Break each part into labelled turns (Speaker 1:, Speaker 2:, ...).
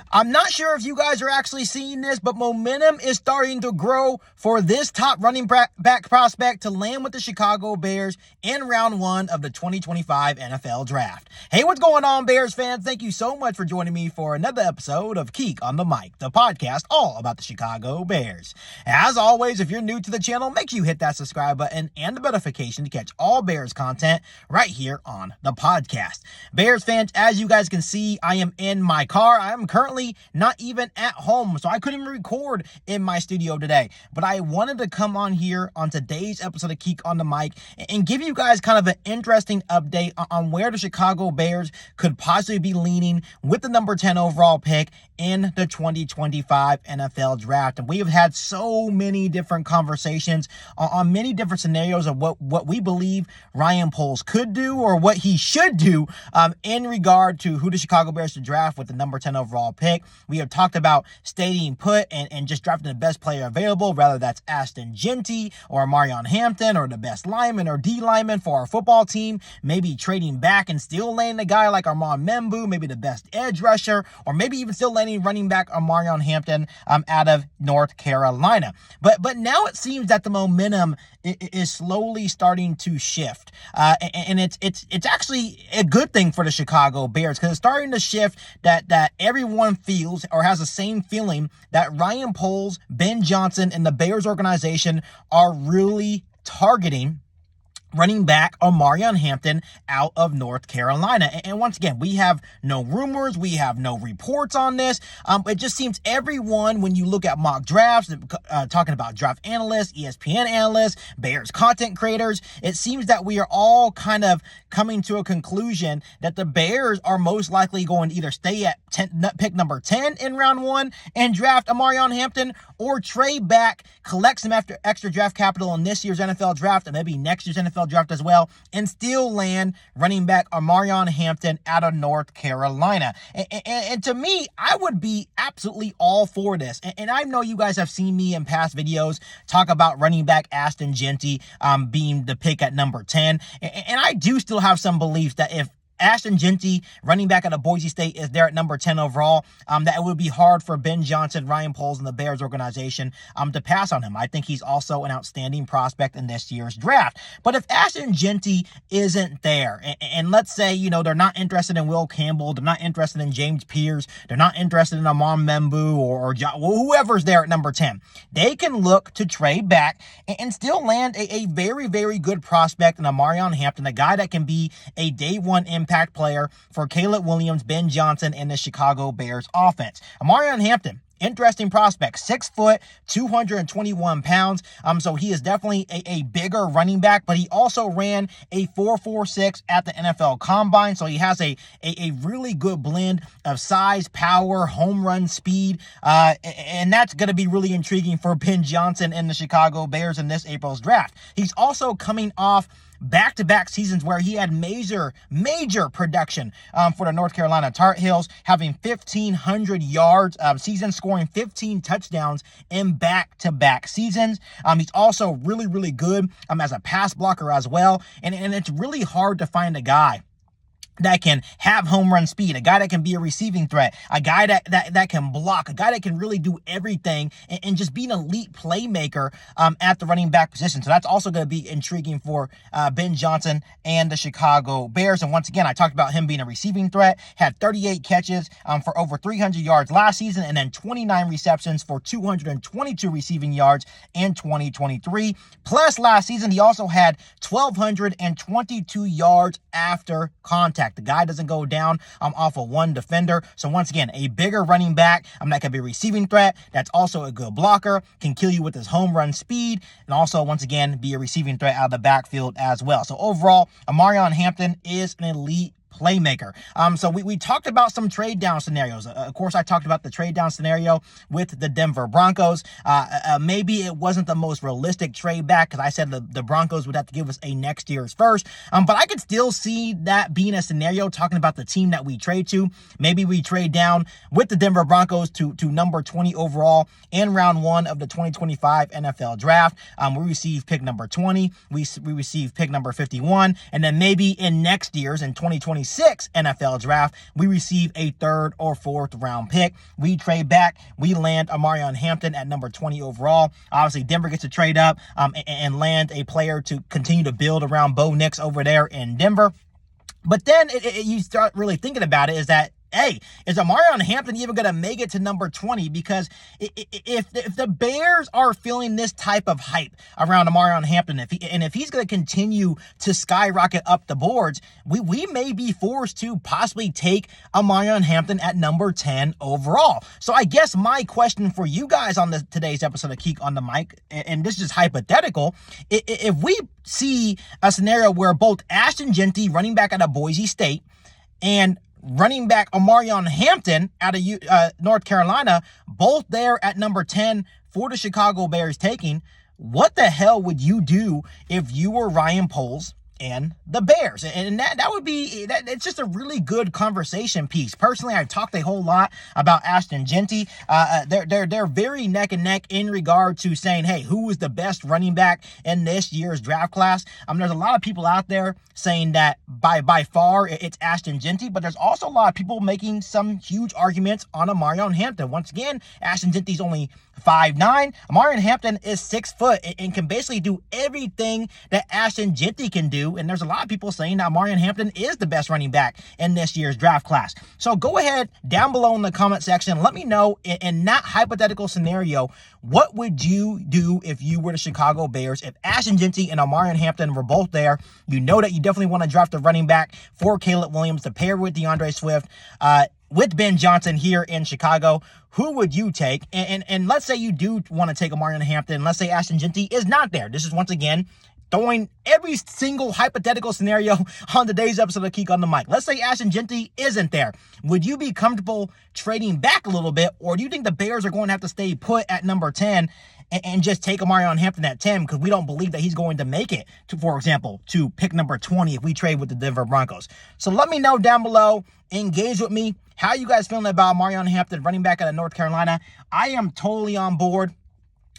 Speaker 1: I'm not sure if you guys are actually seeing this, but momentum is starting to grow for this top running back prospect to land with the Chicago Bears in round one of the 2025 NFL Draft. Hey, what's going on, Bears fans? Thank you so much for joining me for another episode of Keek on the Mic, the podcast all about the Chicago Bears. As always, if you're new to the channel, make sure you hit that subscribe button and the notification to catch all Bears content right here on the podcast. Bears fans, as you guys can see, I am in my car. I am currently not even at home, so I couldn't even record in my studio today. But I wanted to come on here on today's episode of Keek on the Mic and give you guys kind of an interesting update on where the Chicago Bears could possibly be leaning with the number 10 overall pick in the 2025 NFL Draft. And we have had so many different conversations on many different scenarios of what we believe Ryan Poles could do or what he should do in regard to who the Chicago Bears should draft with the number 10 overall pick. We have talked about staying put and just drafting the best player available, whether that's Ashton, Jeanty, or Omarion Hampton, or the best lineman or D lineman for our football team. Maybe trading back and still landing a guy like Armand Membu, maybe the best edge rusher, or maybe even still landing running back Omarion Hampton out of North Carolina. But now it seems that the momentum is slowly starting to shift, and it's actually a good thing for the Chicago Bears because it's starting to shift that everyone feels or has the same feeling that Ryan Poles, Ben Johnson, and the Bears organization are really targeting running back Omarion Hampton out of North Carolina. And once again, we have no rumors, we have no reports on this. It just seems everyone, when you look at mock drafts, talking about draft analysts, ESPN analysts, Bears content creators, it seems that we are all kind of coming to a conclusion that the Bears are most likely going to either stay at pick number 10 in round one and draft Omarion Hampton, or trade back, collect some extra draft capital in this year's NFL draft and maybe next year's NFL draft as well, and still land running back Omarion Hampton out of North Carolina. And to me, I would be absolutely all for this. And I know you guys have seen me in past videos talk about running back Ashton Jeanty being the pick at number 10. And I do still have some beliefs that if Ashton Jeanty, running back out of Boise State, is there at number 10 overall, that it would be hard for Ben Johnson, Ryan Poles, and the Bears organization to pass on him. I think he's also an outstanding prospect in this year's draft. But if Ashton Jeanty isn't there, and let's say, they're not interested in Will Campbell, they're not interested in James Pierce, they're not interested in Armand Membu or whoever's there at number 10, they can look to trade back and still land a very, very good prospect in Omarion Hampton, a guy that can be a day one impact player for Caleb Williams, Ben Johnson, and the Chicago Bears offense. Omarion Hampton, interesting prospect, 6 foot, 221 pounds. So he is definitely a bigger running back, but he also ran a 4.46 at the NFL Combine. So he has a really good blend of size, power, home run speed. And that's going to be really intriguing for Ben Johnson and the Chicago Bears in this April's draft. He's also coming off back-to-back seasons where he had major production for the North Carolina Tar Heels, having 1,500 yards season, scoring 15 touchdowns in back-to-back seasons. He's also really, really good as a pass blocker as well, and it's really hard to find a guy that can have home run speed, a guy that can be a receiving threat, a guy that can block, a guy that can really do everything and just be an elite playmaker at the running back position. So that's also going to be intriguing for Ben Johnson and the Chicago Bears. And once again, I talked about him being a receiving threat, had 38 catches for over 300 yards last season, and then 29 receptions for 222 receiving yards in 2023. Plus last season, he also had 1,222 yards after contact. The guy doesn't go down off of one defender. So once again, a bigger running back that can be a receiving threat. That's also a good blocker, can kill you with his home run speed, and also, once again, be a receiving threat out of the backfield as well. So overall, Omarion Hampton is an elite playmaker. So we talked about some trade down scenarios. Of course, I talked about the trade down scenario with the Denver Broncos. Maybe it wasn't the most realistic trade back because I said the Broncos would have to give us a next year's first. But I could still see that being a scenario, talking about the team that we trade to. Maybe we trade down with the Denver Broncos to number 20 overall in round one of the 2025 NFL draft. We receive pick number 20. We receive pick number 51. And then maybe in next year's, in 2026, 2026 NFL Draft, we receive a 3rd or 4th round pick. We trade back. We land Omarion Hampton at number 20 overall. Obviously, Denver gets to trade up and land a player to continue to build around Bo Nix over there in Denver. But then you start really thinking about it, is that, hey, is Omarion Hampton even going to make it to number 20? Because if the Bears are feeling this type of hype around Omarion Hampton, if he's going to continue to skyrocket up the boards, we may be forced to possibly take Omarion Hampton at number 10 overall. So I guess my question for you guys on today's episode of Keek on the Mic, and this is just hypothetical, if we see a scenario where both Ashton Jeanty, running back out of Boise State, and running back Omarion Hampton out of North Carolina, both there at number 10 for the Chicago Bears taking, what the hell would you do if you were Ryan Poles and the Bears? And that would be, it's just a really good conversation piece. Personally, I've talked a whole lot about Ashton Jeanty. They're very neck and neck in regard to saying, hey, who is the best running back in this year's draft class? There's a lot of people out there saying that by far it's Ashton Jeanty, but there's also a lot of people making some huge arguments on Omarion Hampton. Once again, Ashton Jeanty's only 5'9". Omarion Hampton is 6 foot and can basically do everything that Ashton Jeanty can do. And there's a lot of people saying that Omarion Hampton is the best running back in this year's draft class. So go ahead down below in the comment section. Let me know, in that hypothetical scenario, what would you do if you were the Chicago Bears? If Ashton Jeanty and Omarion Hampton were both there, you know that you definitely want to draft a running back for Caleb Williams to pair with DeAndre Swift, with Ben Johnson here in Chicago. Who would you take? And let's say you do want to take Omarion Hampton. Let's say Ashton Jeanty is not there. This is, once again, throwing every single hypothetical scenario on today's episode of Keek on the Mic. Let's say Ashton Jeanty isn't there. Would you be comfortable trading back a little bit, or do you think the Bears are going to have to stay put at number 10 and just take Omarion Hampton at 10 because we don't believe that he's going to make it to, for example, to pick number 20 if we trade with the Denver Broncos? So let me know down below. Engage with me. How you guys feeling about Omarion Hampton, running back out of North Carolina? I am totally on board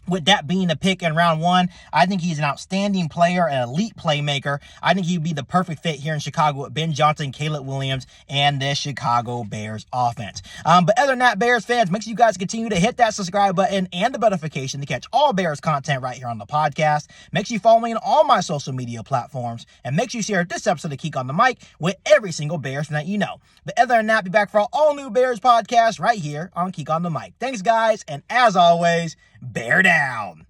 Speaker 1: with that being a pick in round 1. I think he's an outstanding player, an elite playmaker. I think he'd be the perfect fit here in Chicago with Ben Johnson, Caleb Williams, and this Chicago Bears offense. But other than that, Bears fans, make sure you guys continue to hit that subscribe button and the notification to catch all Bears content right here on the podcast. Make sure you follow me on all my social media platforms, and make sure you share this episode of Keek on the Mic with every single Bears fan that you know. But other than that, be back for our all-new Bears podcast right here on Keek on the Mic. Thanks, guys, and as always, bear down.